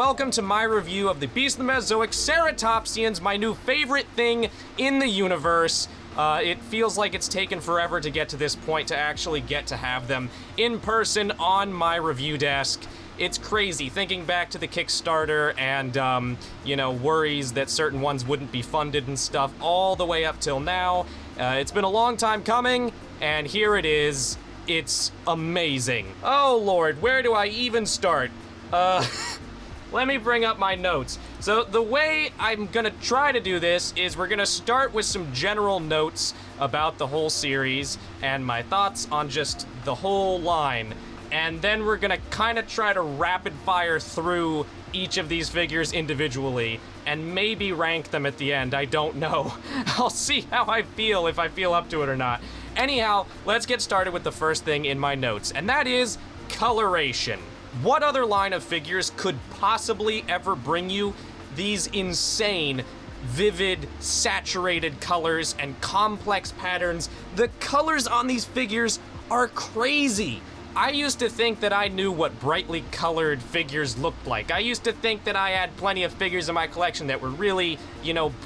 welcome to my review of the Beast of the Mesozoic Ceratopsians, my new favorite thing in the universe. It feels like it's taken forever to get to this point to actually get to have them in person on my review desk. It's crazy, thinking back to the Kickstarter and, worries that certain ones wouldn't be funded and stuff all the way up till now. It's been a long time coming, and here it is. It's amazing. Oh Lord, where do I even start? Let me bring up my notes. So the way I'm gonna try to do this is we're gonna start with some general notes about the whole series and my thoughts on just the whole line. And then we're gonna kind of try to rapid fire through each of these figures individually and maybe rank them at the end, I don't know. I'll see how I feel, if I feel up to it or not. Anyhow, let's get started with the first thing in my notes, and that is coloration. What other line of figures could possibly ever bring you these insane, vivid, saturated colors and complex patterns? The colors on these figures are crazy. I used to think that I knew what brightly colored figures looked like. I used to think that I had plenty of figures in my collection that were really,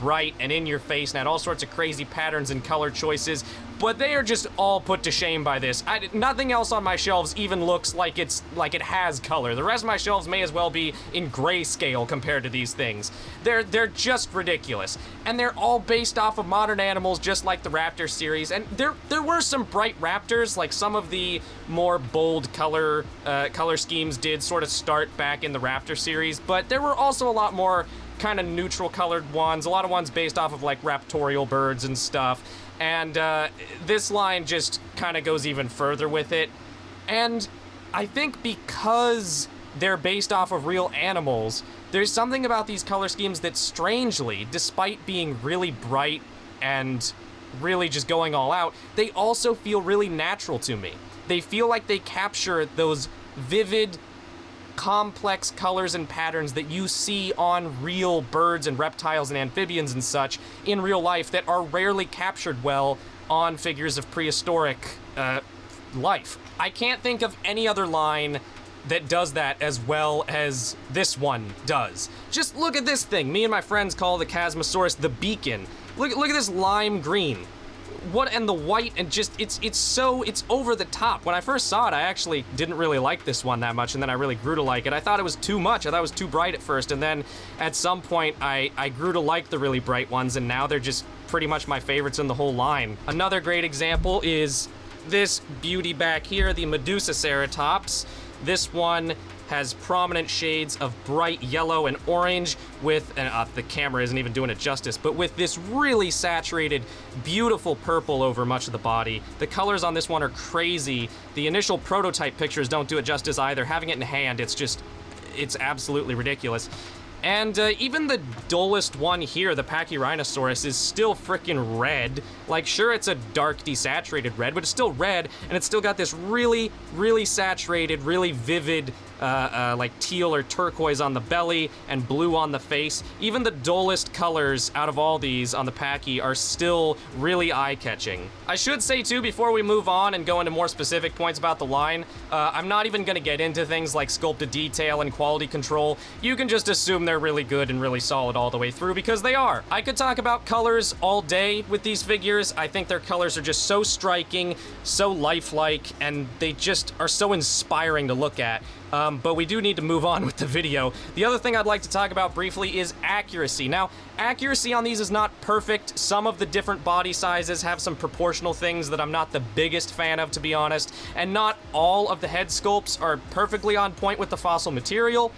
bright and in your face and had all sorts of crazy patterns and color choices, but they are just all put to shame by this. Nothing else on my shelves even looks like it has color. The rest of my shelves may as well be in grayscale compared to these things. They're just ridiculous. And they're all based off of modern animals, just like the Raptor series. And there were some bright raptors, like some of the more bold color schemes did sort of start back in the Raptor series, but there were also a lot more kind of neutral colored ones, a lot of ones based off of like raptorial birds and stuff. And this line just kind of goes even further with it. And I think because they're based off of real animals, there's something about these color schemes that strangely, despite being really bright and really just going all out, they also feel really natural to me. They feel like they capture those vivid, complex colors and patterns that you see on real birds and reptiles and amphibians and such in real life that are rarely captured well on figures of prehistoric life. I can't think of any other line that does that as well as this one does. Just look at this thing. Me and my friends call the Kosmoceratops the beacon. Look at this lime green. And the white, and just, it's over the top. When I first saw it, I actually didn't really like this one that much, and then I really grew to like it. I thought it was too much. I thought it was too bright at first, and then at some point, I grew to like the really bright ones, and now they're just pretty much my favorites in the whole line. Another great example is this beauty back here, the Medusaceratops. This one has prominent shades of bright yellow and orange with, and the camera isn't even doing it justice, but with this really saturated, beautiful purple over much of the body. The colors on this one are crazy. The initial prototype pictures don't do it justice either. Having it in hand, it's absolutely ridiculous. And even the dullest one here, the Pachyrhinosaurus, is still freaking red. Like, sure, it's a dark, desaturated red, but it's still red, and it's still got this really, really saturated, really vivid, like teal or turquoise on the belly and blue on the face. Even the dullest colors out of all these on the Pachy are still really eye-catching. I should say, too, before we move on and go into more specific points about the line, I'm not even gonna get into things like sculpted detail and quality control. You can just assume they're really good and really solid all the way through, because they are. I could talk about colors all day with these figures. I think their colors are just so striking, so lifelike, and they just are so inspiring to look at. But we do need to move on with the video. The other thing I'd like to talk about briefly is accuracy. Now, accuracy on these is not perfect. Some of the different body sizes have some proportional things that I'm not the biggest fan of, to be honest, and not all of the head sculpts are perfectly on point with the fossil material.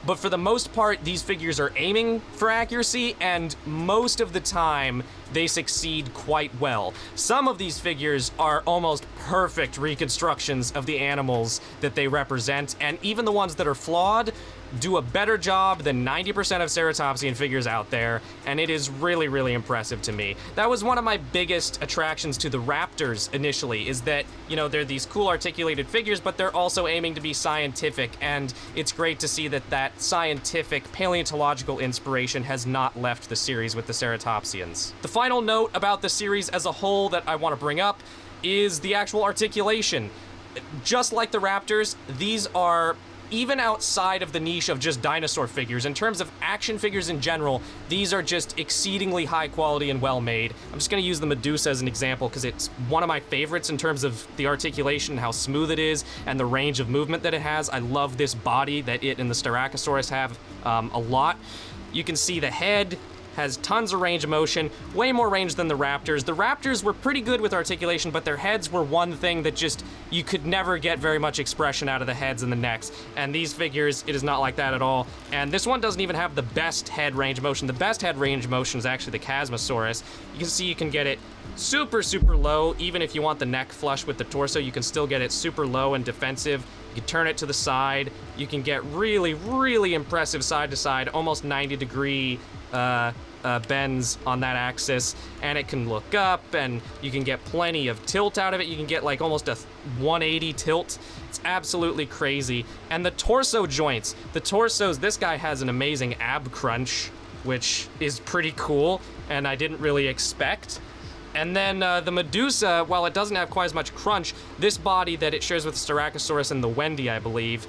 But for the most part, these figures are aiming for accuracy, and most of the time, they succeed quite well. Some of these figures are almost perfect reconstructions of the animals that they represent, and even the ones that are flawed do a better job than 90% of Ceratopsian figures out there, and it is really, really impressive to me. That was one of my biggest attractions to the Raptors initially, is that, they're these cool articulated figures, but they're also aiming to be scientific, and it's great to see that that scientific paleontological inspiration has not left the series with the Ceratopsians. The final note about the series as a whole that I want to bring up is the actual articulation. Just like the Raptors, these are even outside of the niche of just dinosaur figures, in terms of action figures in general, these are just exceedingly high quality and well made. I'm just gonna use the Medusa as an example because it's one of my favorites in terms of the articulation, how smooth it is, and the range of movement that it has. I love this body that it and the Styracosaurus have a lot. You can see the head has tons of range of motion, way more range than the Raptors. The Raptors were pretty good with articulation, but their heads were one thing that just, you could never get very much expression out of the heads and the necks. And these figures, it is not like that at all. And this one doesn't even have the best head range of motion. The best head range of motion is actually the Kosmoceratops. You can see you can get it super, super low. Even if you want the neck flush with the torso, you can still get it super low and defensive. You can turn it to the side. You can get really, really impressive side to side, almost 90-degree bends on that axis, and it can look up, and you can get plenty of tilt out of it. You can get like almost a 180 tilt. It's absolutely crazy. And the torso joints, the torsos, this guy has an amazing ab crunch, which is pretty cool, and I didn't really expect. And then the Medusa, while it doesn't have quite as much crunch, this body that it shares with the Styracosaurus and the Wendy, I believe,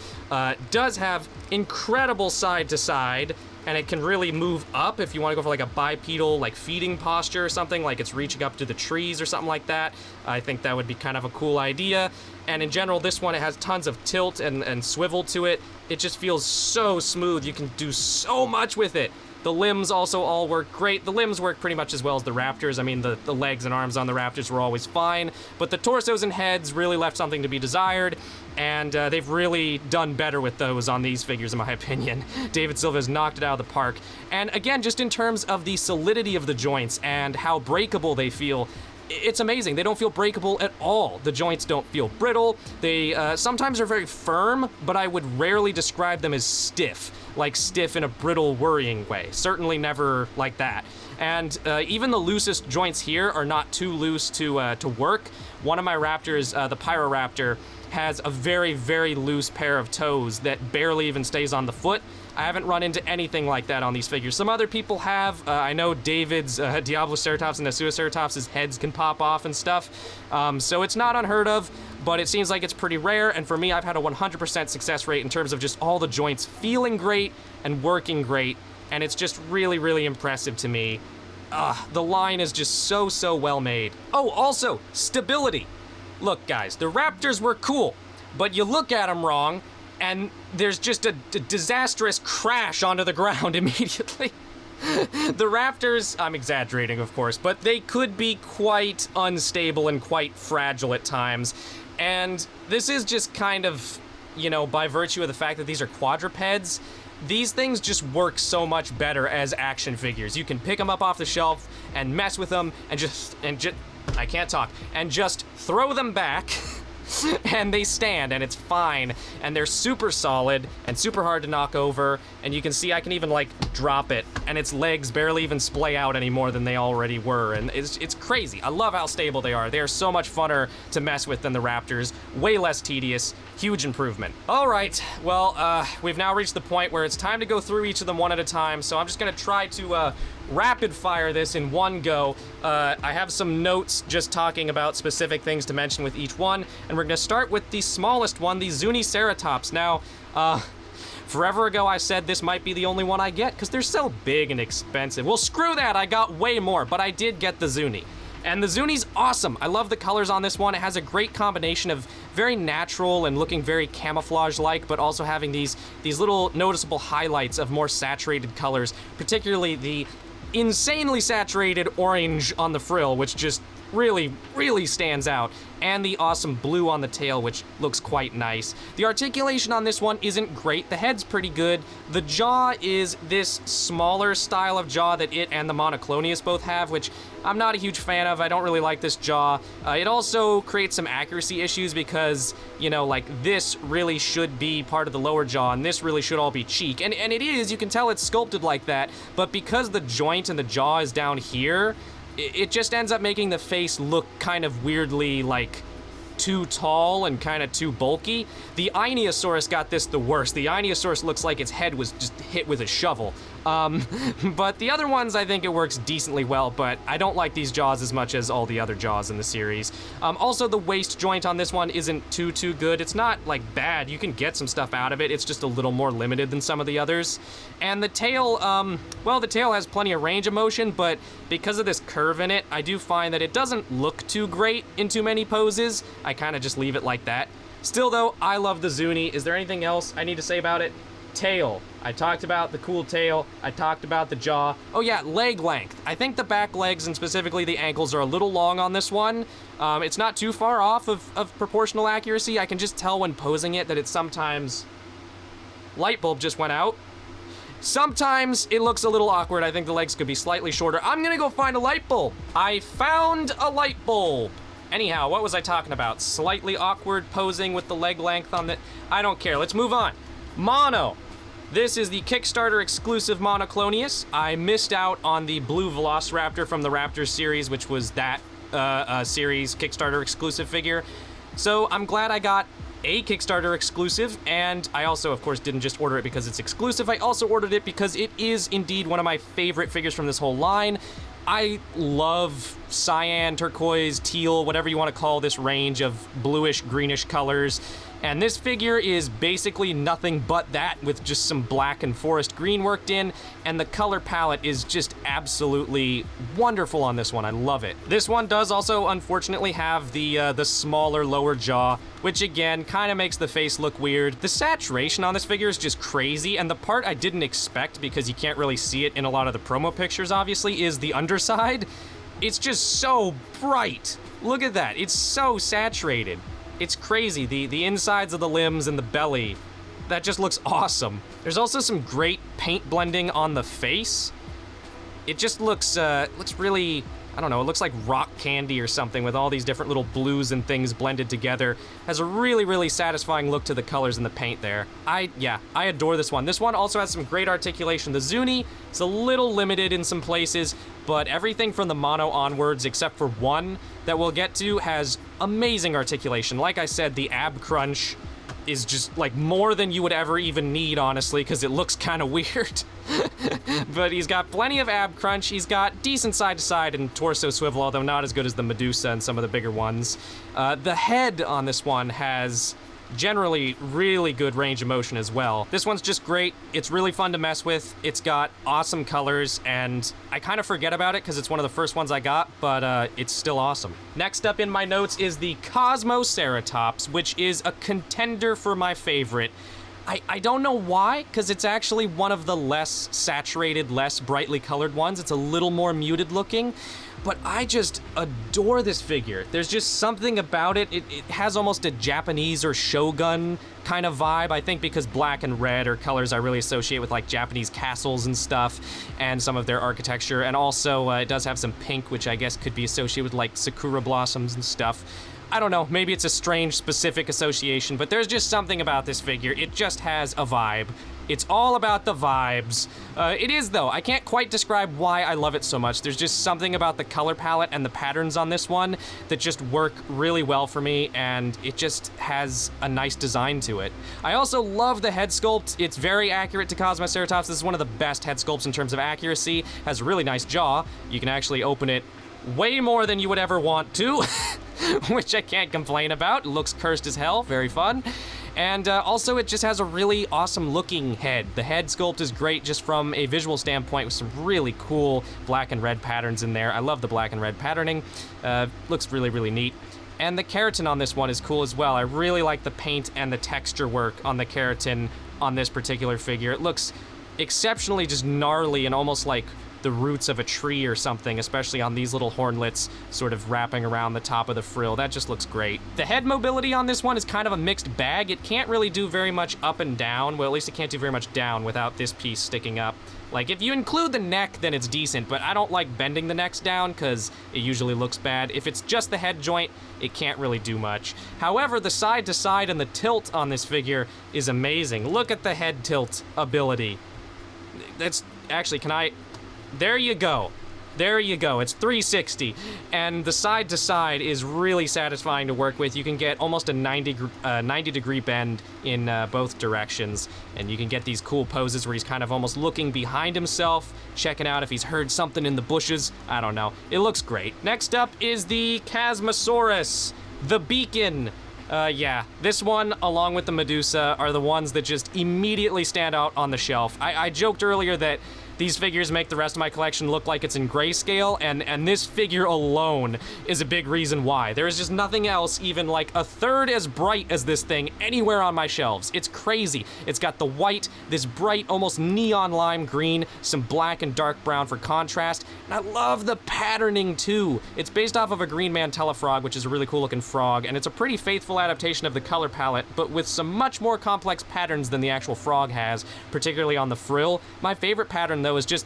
does have incredible side to side, and it can really move up if you want to go for like a bipedal, like feeding posture or something, like it's reaching up to the trees or something like that. I think that would be kind of a cool idea. And in general, this one, it has tons of tilt and swivel to it. It just feels so smooth. You can do so much with it. The limbs also all work great. The limbs work pretty much as well as the Raptors. I mean, the legs and arms on the Raptors were always fine, but the torsos and heads really left something to be desired, and they've really done better with those on these figures, in my opinion. David Silva has knocked it out of the park. And again, just in terms of the solidity of the joints and how breakable they feel, it's amazing. They don't feel breakable at all. The joints don't feel brittle. They sometimes are very firm, but I would rarely describe them as stiff, like stiff in a brittle, worrying way. Certainly never like that. And even the loosest joints here are not too loose to work. One of my Raptors, the Pyroraptor, has a very, very loose pair of toes that barely even stays on the foot. I haven't run into anything like that on these figures. Some other people have. I know David's Diabloceratops and Medusaceratops' heads can pop off and stuff. So it's not unheard of, but it seems like it's pretty rare. And for me, I've had a 100% success rate in terms of just all the joints feeling great and working great. And it's just really, really impressive to me. The line is just so, so well made. Oh, also, stability. Look, guys, the Raptors were cool, but you look at them wrong, and there's just a disastrous crash onto the ground immediately. The Raptors, I'm exaggerating, of course, but they could be quite unstable and quite fragile at times. And this is just kind of, you know, by virtue of the fact that these are quadrupeds, these things just work so much better as action figures. You can pick them up off the shelf and mess with them and just I can't talk, and just throw them back and they stand, and it's fine, and they're super solid and super hard to knock over, and you can see I can even like drop it, and its legs barely even splay out any more than they already were, and it's crazy. I love how stable they are. They are so much funner to mess with than the Raptors, way less tedious, huge improvement. All right, well, we've now reached the point where it's time to go through each of them one at a time, so I'm just gonna try to rapid fire this in one go. I have some notes just talking about specific things to mention with each one, and we're gonna start with the smallest one, the Zuniceratops. Now, forever ago I said this might be the only one I get because they're so big and expensive. Well, screw that, I got way more, but I did get the Zuni. And the Zuni's awesome. I love the colors on this one. It has a great combination of very natural and looking very camouflage-like, but also having these little noticeable highlights of more saturated colors, particularly the insanely saturated orange on the frill, which just really, really stands out, and the awesome blue on the tail, which looks quite nice. The articulation on this one isn't great. The head's pretty good. The jaw is this smaller style of jaw that it and the Monoclonius both have, which I'm not a huge fan of. I don't really like this jaw. It also creates some accuracy issues because, you know, like this really should be part of the lower jaw, and this really should all be cheek. And it is, you can tell it's sculpted like that, but because the joint and the jaw is down here, it just ends up making the face look kind of weirdly, like, too tall and kind of too bulky. The Ionosaurus got this the worst. The Ionosaurus looks like its head was just hit with a shovel. But the other ones, I think it works decently well, but I don't like these jaws as much as all the other jaws in the series. Also, the waist joint on this one isn't too good. It's not, like, bad. You can get some stuff out of it. It's just a little more limited than some of the others. And the tail, well, the tail has plenty of range of motion, but because of this curve in it, I do find that it doesn't look too great in too many poses. I kind of just leave it like that. Still, though, I love the Zuni. Is there anything else I need to say about it? Tail. I talked about the cool tail. I talked about the jaw. Oh yeah, leg length. I think the back legs and specifically the ankles are a little long on this one. It's not too far off of proportional accuracy. I can just tell when posing it that it's sometimes... Light bulb just went out. Sometimes it looks a little awkward. I think the legs could be slightly shorter. I'm gonna go find a light bulb. I found a light bulb. Anyhow, what was I talking about? Slightly awkward posing with the leg length on the... I don't care. Let's move on. Mono. This is the Kickstarter exclusive Monoclonius. I missed out on the blue Velociraptor from the Raptors series, which was that series Kickstarter exclusive figure. So I'm glad I got a Kickstarter exclusive, and I also, of course, didn't just order it because it's exclusive. I also ordered it because it is indeed one of my favorite figures from this whole line. I love cyan, turquoise, teal, whatever you want to call this range of bluish, greenish colors. And this figure is basically nothing but that, with just some black and forest green worked in, and the color palette is just absolutely wonderful on this one. I love it. This one does also, unfortunately, have the smaller lower jaw, which again kind of makes the face look weird. The saturation on this figure is just crazy, and the part I didn't expect, because you can't really see it in a lot of the promo pictures, obviously, is the underside. It's just so bright. Look at that. It's so saturated. It's crazy, the insides of the limbs and the belly, that just looks awesome. There's also some great paint blending on the face. It just looks really, I don't know, it looks like rock candy or something with all these different little blues and things blended together. Has a really, really satisfying look to the colors and the paint there. I adore this one. This one also has some great articulation. The Zuni is a little limited in some places, but everything from the Mono onwards, except for one that we'll get to, has amazing articulation. Like I said, the ab crunch is just like more than you would ever even need, honestly, because it looks kind of weird. But he's got plenty of ab crunch. He's got decent side to side and torso swivel, although not as good as the Medusa and some of the bigger ones. The head on this one has generally really good range of motion as well. This one's just great. It's really fun to mess with. It's got awesome colors, and I kind of forget about it because it's one of the first ones I got, but it's still awesome. Next up in my notes is the Kosmoceratops, which is a contender for my favorite. I don't know why, because it's actually one of the less saturated, less brightly colored ones. It's a little more muted looking, but I just adore this figure. There's just something about it. It has almost a Japanese or Shogun kind of vibe, I think, because black and red are colors I really associate with like Japanese castles and stuff, and some of their architecture. And also it does have some pink, which I guess could be associated with like sakura blossoms and stuff. I don't know, maybe it's a strange specific association, but there's just something about this figure. It just has a vibe. It's all about the vibes. It is, though. I can't quite describe why I love it so much. There's just something about the color palette and the patterns on this one that just work really well for me, and it just has a nice design to it. I also love the head sculpt. It's very accurate to Kosmoceratops. This is one of the best head sculpts in terms of accuracy. Has a really nice jaw. You can actually open it way more than you would ever want to, which I can't complain about. It looks cursed as hell, very fun. And also it just has a really awesome looking head. The head sculpt is great just from a visual standpoint with some really cool black and red patterns in there. I love the black and red patterning. Looks really, really neat. And the keratin on this one is cool as well. I really like the paint and the texture work on the keratin on this particular figure. It looks exceptionally just gnarly and almost like the roots of a tree or something, especially on these little hornlets sort of wrapping around the top of the frill. That just looks great. The head mobility on this one is kind of a mixed bag. It can't really do very much up and down. Well, at least it can't do very much down without this piece sticking up. Like, if you include the neck, then it's decent, but I don't like bending the necks down because it usually looks bad. If it's just the head joint, it can't really do much. However, the side to side and the tilt on this figure is amazing. Look at the head tilt ability. That's actually, there you go. There you go, it's 360. And the side to side is really satisfying to work with. You can get almost a 90 degree bend in both directions. And you can get these cool poses where he's kind of almost looking behind himself, checking out if he's heard something in the bushes. I don't know, it looks great. Next up is the Kosmoceratops, the beacon. Yeah, this one, along with the Medusa, are the ones that just immediately stand out on the shelf. I joked earlier that these figures make the rest of my collection look like it's in grayscale, and this figure alone is a big reason why. There is just nothing else even like a third as bright as this thing anywhere on my shelves. It's crazy. It's got the white, this bright, almost neon lime green, some black and dark brown for contrast, and I love the patterning too. It's based off of a green mantella frog, which is a really cool looking frog, and it's a pretty faithful adaptation of the color palette, but with some much more complex patterns than the actual frog has, particularly on the frill. My favorite pattern though is just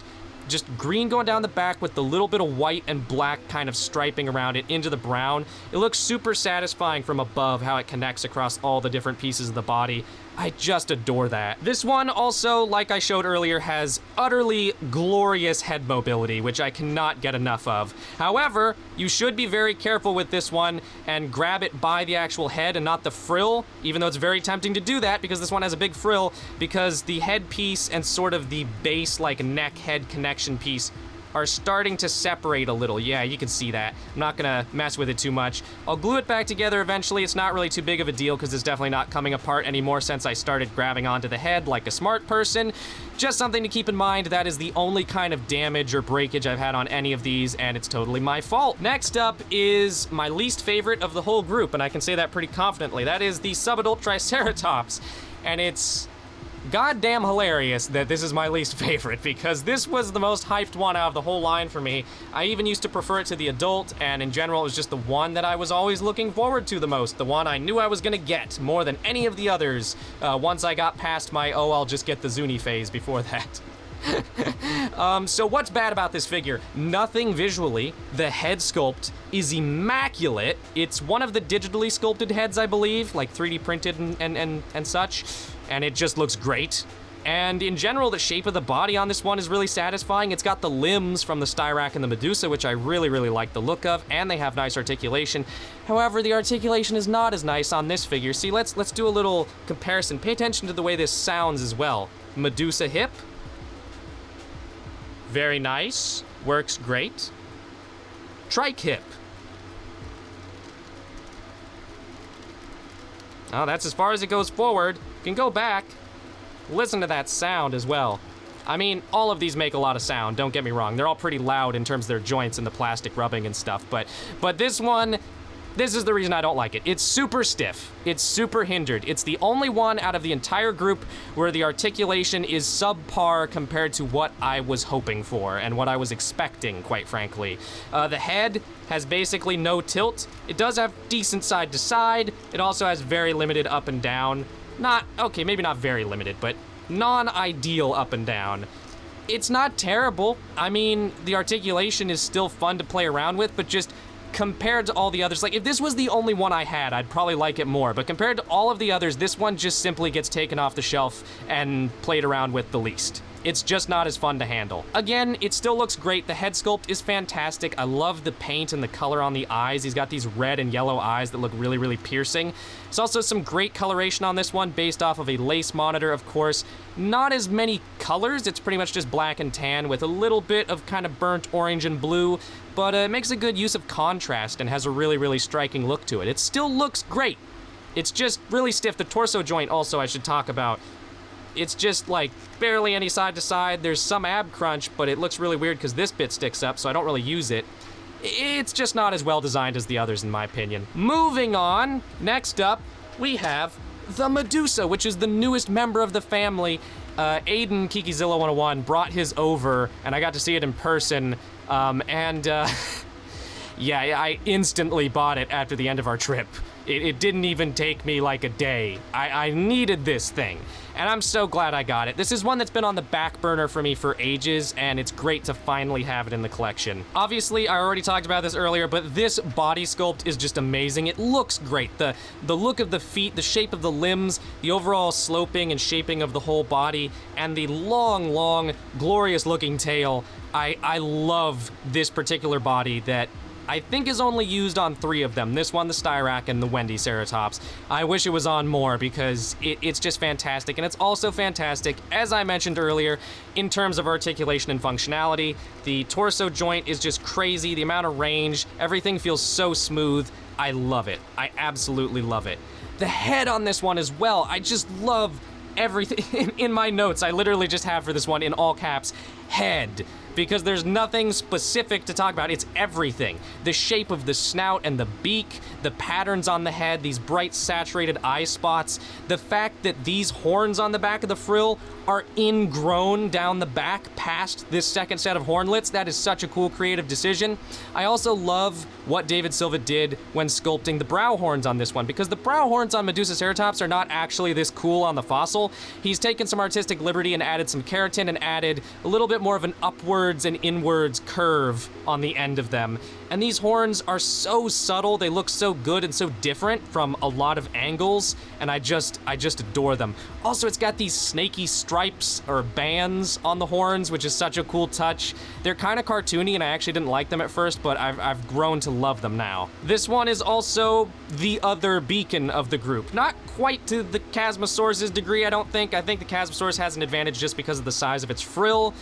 green going down the back with the little bit of white and black kind of striping around it into the brown. It looks super satisfying from above how it connects across all the different pieces of the body. I just adore that. This one also, like I showed earlier, has utterly glorious head mobility, which I cannot get enough of. However, you should be very careful with this one and grab it by the actual head and not the frill, even though it's very tempting to do that because this one has a big frill, because the head piece and sort of the base, like neck head connection piece are starting to separate a little. Yeah, you can see that. I'm not gonna mess with it too much. I'll glue it back together eventually. It's not really too big of a deal because it's definitely not coming apart anymore since I started grabbing onto the head like a smart person. Just something to keep in mind. That is the only kind of damage or breakage I've had on any of these, and it's totally my fault. Next up is my least favorite of the whole group, and I can say that pretty confidently. That is the Subadult Triceratops, and it's goddamn hilarious that this is my least favorite because this was the most hyped one out of the whole line for me. I even used to prefer it to the adult, and in general it was just the one that I was always looking forward to the most, the one I knew I was gonna get more than any of the others once I got past my oh I'll just get the Zuni phase before that. So what's bad about this figure? Nothing visually. The head sculpt is immaculate. It's one of the digitally sculpted heads, I believe, like 3D printed and such, and it just looks great. And in general, the shape of the body on this one is really satisfying. It's got the limbs from the Styracosaurus and the Medusa, which I really, really like the look of, and they have nice articulation. However, the articulation is not as nice on this figure. See, let's do a little comparison. Pay attention to the way this sounds as well. Medusa hip. Very nice, works great. Trike hip. Oh, that's as far as it goes forward. You can go back. Listen to that sound as well. I mean, all of these make a lot of sound, don't get me wrong. They're all pretty loud in terms of their joints and the plastic rubbing and stuff, but this one, this is the reason I don't like it. It's super stiff. It's super hindered. It's the only one out of the entire group where the articulation is subpar compared to what I was hoping for and what I was expecting, quite frankly. The head has basically no tilt. It does have decent side to side. It also has very limited up and down. Okay, maybe not very limited, but non-ideal up and down. It's not terrible. I mean, the articulation is still fun to play around with, but just compared to all the others, like if this was the only one I had, I'd probably like it more, but compared to all of the others, this one just simply gets taken off the shelf and played around with the least. It's just not as fun to handle. Again, it still looks great. The head sculpt is fantastic. I love the paint and the color on the eyes. He's got these red and yellow eyes that look really, really piercing. There's also some great coloration on this one based off of a lace monitor, of course. Not as many colors. It's pretty much just black and tan with a little bit of kind of burnt orange and blue, but it makes a good use of contrast and has a really, really striking look to it. It still looks great. It's just really stiff. The torso joint also I should talk about. It's just like barely any side to side. There's some ab crunch, but it looks really weird because this bit sticks up, so I don't really use it. It's just not as well designed as the others in my opinion. Moving on, next up, we have the Medusa, which is the newest member of the family. Aiden, Kikizilla 101, brought his over, and I got to see it in person, yeah, I instantly bought it after the end of our trip. It didn't even take me like a day. I needed this thing. and I'm so glad I got it. This is one that's been on the back burner for me for ages, and it's great to finally have it in the collection. Obviously, I already talked about this earlier, but this body sculpt is just amazing. It looks great. The look of the feet, the shape of the limbs, the overall sloping and shaping of the whole body, and the long, long, glorious-looking tail. I love this particular body that I think is only used on 3 of them. This one, the Styrac, and the Wendyceratops. I wish it was on more because it's just fantastic. And it's also fantastic, as I mentioned earlier, in terms of articulation and functionality. The torso joint is just crazy. The amount of range, everything feels so smooth. I love it. I absolutely love it. The head on this one as well, I just love everything. In my notes, I literally just have for this one in all caps, head. Because there's nothing specific to talk about. It's everything. The shape of the snout and the beak, the patterns on the head, these bright saturated eye spots, the fact that these horns on the back of the frill are ingrown down the back past this second set of hornlets. That is such a cool creative decision. I also love what David Silva did when sculpting the brow horns on this one, because the brow horns on Medusaceratops are not actually this cool on the fossil. He's taken some artistic liberty and added some keratin and added a little bit more of an upwards and inwards curve on the end of them. And these horns are so subtle, they look so good and so different from a lot of angles, and I just adore them. Also, it's got these snaky stripes or bands on the horns, which is such a cool touch. They're kind of cartoony, and I actually didn't like them at first, but I've grown to love them now. This one is also the other beacon of the group. Not quite to the Kosmosaurus' degree, I don't think. I think the Kosmosaurus has an advantage just because of the size of its frill.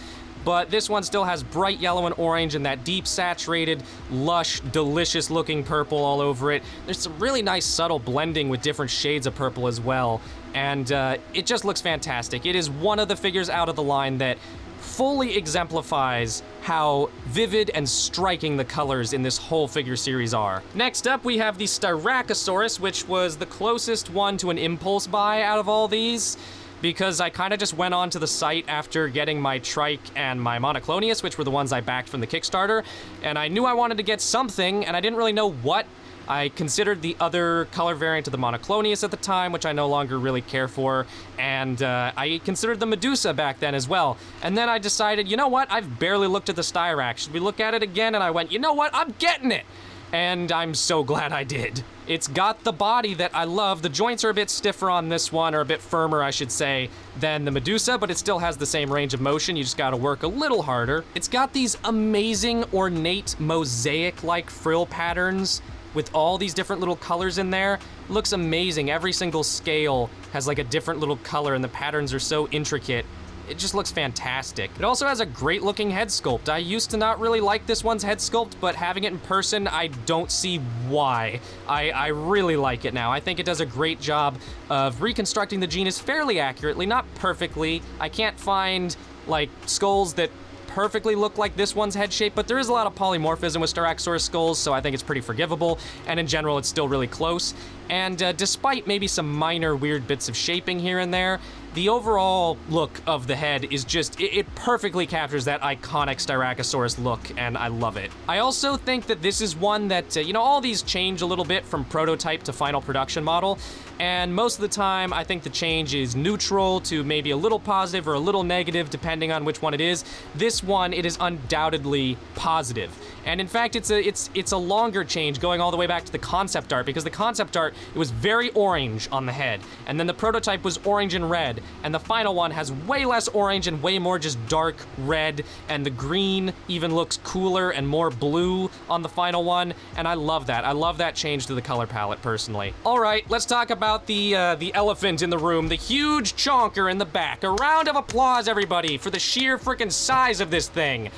But this one still has bright yellow and orange and that deep saturated, lush, delicious looking purple all over it. There's some really nice subtle blending with different shades of purple as well. And it just looks fantastic. It is one of the figures out of the line that fully exemplifies how vivid and striking the colors in this whole figure series are. Next up, we have the Styracosaurus, which was the closest one to an impulse buy out of all these, because I kind of just went onto the site after getting my Trike and my Monoclonius, which were the ones I backed from the Kickstarter, and I knew I wanted to get something, and I didn't really know what. I considered the other color variant of the Monoclonius at the time, which I no longer really care for, and I considered the Medusa back then as well. And then I decided, you know what, I've barely looked at the Styrac. Should we look at it again? And I went, you know what, I'm getting it! And I'm so glad I did. It's got the body that I love. The joints are a bit stiffer on this one, or a bit firmer, I should say, than the Medusa, but it still has the same range of motion. You just gotta work a little harder. It's got these amazing, ornate, mosaic-like frill patterns with all these different little colors in there. It looks amazing. Every single scale has like a different little color, and the patterns are so intricate. It just looks fantastic. It also has a great looking head sculpt. I used to not really like this one's head sculpt, but having it in person, I don't see why. I really like it now. I think it does a great job of reconstructing the genus fairly accurately, not perfectly. I can't find like skulls that perfectly look like this one's head shape, but there is a lot of polymorphism with Styracosaurus skulls, so I think it's pretty forgivable, and in general, it's still really close. And despite maybe some minor weird bits of shaping here and there, the overall look of the head is just, it perfectly captures that iconic Styracosaurus look, and I love it. I also think that this is one that, you know, all these change a little bit from prototype to final production model, and most of the time, I think the change is neutral to maybe a little positive or a little negative, depending on which one it is. This one, it is undoubtedly positive. And in fact, it's a longer change going all the way back to the concept art, because the concept art, it was very orange on the head, and then the prototype was orange and red, and the final one has way less orange and way more just dark red, and the green even looks cooler and more blue on the final one, and I love that. I love that change to the color palette, personally. All right, let's talk about the elephant in the room, the huge chonker in the back. A round of applause, everybody, for the sheer freaking size of this thing.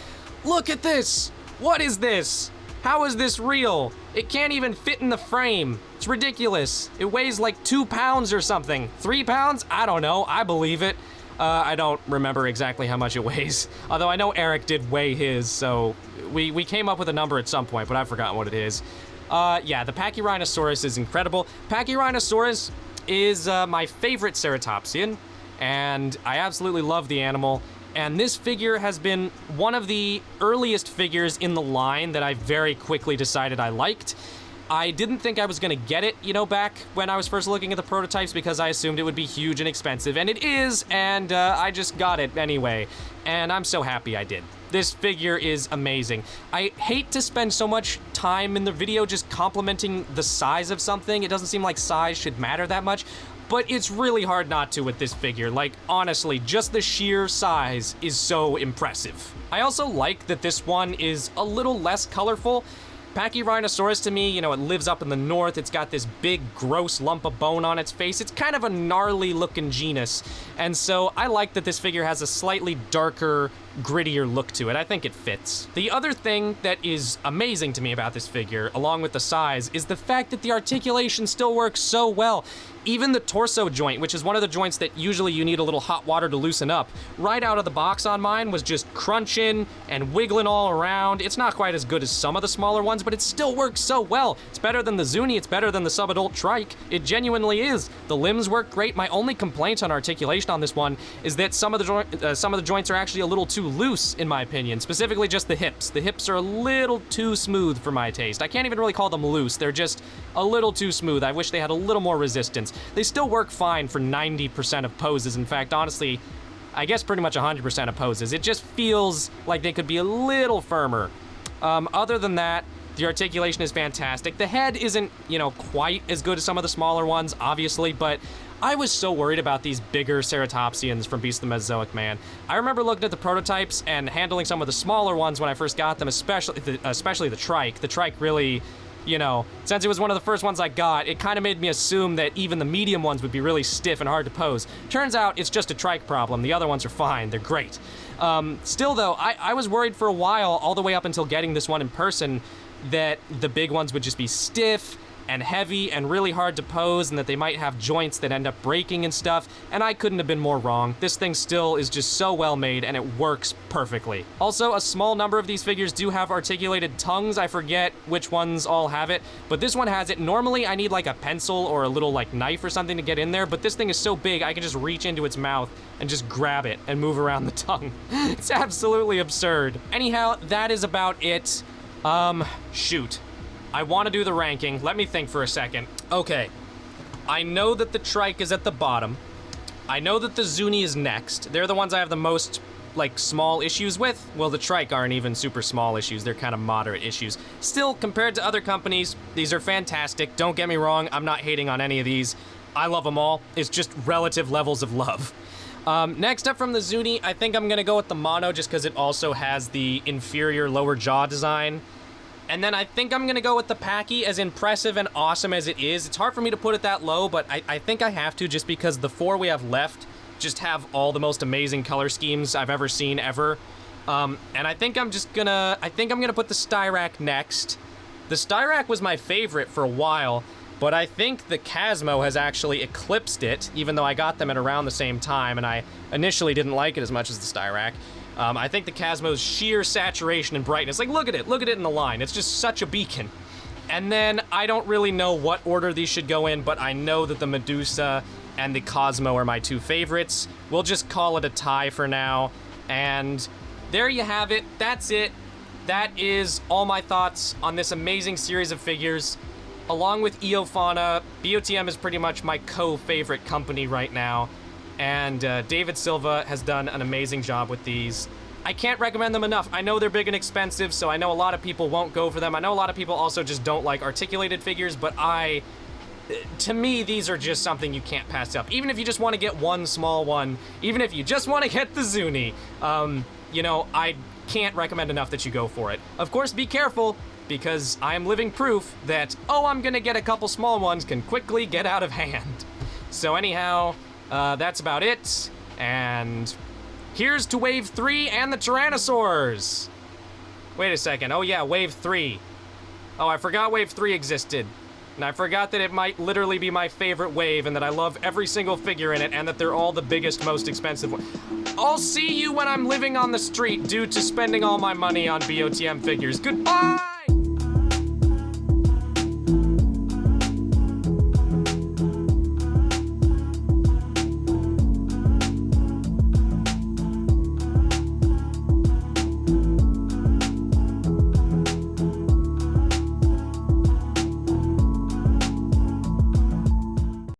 Look at this. What is this? How is this real? It can't even fit in the frame. It's ridiculous. It weighs like 2 pounds or something. 3 pounds? I don't know. I believe it. I don't remember exactly how much it weighs. Although I know Eric did weigh his, so we came up with a number at some point, but I've forgotten what it is. Yeah, the Pachyrhinosaurus is incredible. Pachyrhinosaurus is my favorite ceratopsian, and I absolutely love the animal. And this figure has been one of the earliest figures in the line that I very quickly decided I liked. I didn't think I was gonna get it, you know, back when I was first looking at the prototypes because I assumed it would be huge and expensive, and it is, and I just got it anyway, and I'm so happy I did. This figure is amazing. I hate to spend so much time in the video just complimenting the size of something. It doesn't seem like size should matter that much, but it's really hard not to with this figure. Like, honestly, just the sheer size is so impressive. I also like that this one is a little less colorful. Pachyrhinosaurus, to me, you know, it lives up in the north. It's got this big, gross lump of bone on its face. It's kind of a gnarly looking genus. And so I like that this figure has a slightly darker, grittier look to it. I think it fits. The other thing that is amazing to me about this figure, along with the size, is the fact that the articulation still works so well. Even the torso joint, which is one of the joints that usually you need a little hot water to loosen up, right out of the box on mine was just crunching and wiggling all around. It's not quite as good as some of the smaller ones, but it still works so well. It's better than the Zuni, it's better than the Subadult Trike. It genuinely is. The limbs work great. My only complaint on articulation on this one is that some of the joints are actually a little too loose, in my opinion, specifically just the hips. The hips are a little too smooth for my taste. I can't even really call them loose. They're just a little too smooth. I wish they had a little more resistance. They still work fine for 90% of poses. In fact, honestly, I guess pretty much 100% of poses. It just feels like they could be a little firmer. Other than that, the articulation is fantastic. The head isn't, you know, quite as good as some of the smaller ones, obviously, but I was so worried about these bigger Ceratopsians from Beast of the Mesozoic, man. I remember looking at the prototypes and handling some of the smaller ones when I first got them, especially the Trike. The Trike really, you know, since it was one of the first ones I got, it kind of made me assume that even the medium ones would be really stiff and hard to pose. Turns out it's just a Trike problem. The other ones are fine. They're great. Still, though, I was worried for a while, all the way up until getting this one in person, that the big ones would just be stiff and heavy and really hard to pose, and that they might have joints that end up breaking and stuff, and I couldn't have been more wrong. This thing still is just so well made, and it works perfectly. Also, a small number of these figures do have articulated tongues. I forget which ones all have it, but this one has it. Normally, I need like a pencil or a little like knife or something to get in there, but this thing is so big, I can just reach into its mouth and just grab it and move around the tongue. It's absolutely absurd. Anyhow, that is about it. Shoot. I want to do the ranking. Let me think for a second. Okay. I know that the Trike is at the bottom. I know that the Zuni is next. They're the ones I have the most, like, small issues with. Well, the Trike aren't even super small issues. They're kind of moderate issues. Still, compared to other companies, these are fantastic. Don't get me wrong. I'm not hating on any of these. I love them all. It's just relative levels of love. Next up from the Zuni, I think I'm gonna go with the Mono just because it also has the inferior lower jaw design. And then I think I'm gonna go with the Pachy, as impressive and awesome as it is. It's hard for me to put it that low, but I think I have to just because the four we have left just have all the most amazing color schemes I've ever seen ever. And I think I'm gonna put the Styrac next. The Styrac was my favorite for a while, but I think the Chasmo has actually eclipsed it, even though I got them at around the same time, and I initially didn't like it as much as the Styrac. I think the Chasmo's sheer saturation and brightness, like look at it in the line. It's just such a beacon. And then I don't really know what order these should go in, but I know that the Medusa and the Cosmo are my two favorites. We'll just call it a tie for now. And there you have it. That's it. That is all my thoughts on this amazing series of figures. Along with Eofauna, BOTM is pretty much my co-favorite company right now. And David Silva has done an amazing job with these. I can't recommend them enough. I know they're big and expensive, so I know a lot of people won't go for them. I know a lot of people also just don't like articulated figures, but to me, these are just something you can't pass up. Even if you just want to get one small one, even if you just want to get the Zuni, you know, I can't recommend enough that you go for it. Of course, be careful, because I am living proof that, oh, I'm gonna get a couple small ones can quickly get out of hand. So anyhow, that's about it, and here's to Wave 3 and the Tyrannosaurs! Wait a second, oh yeah, Wave 3. Oh, I forgot Wave 3 existed. And I forgot that it might literally be my favorite wave, and that I love every single figure in it, and that they're all the biggest, most expensive ones. I'll see you when I'm living on the street due to spending all my money on BOTM figures. Goodbye!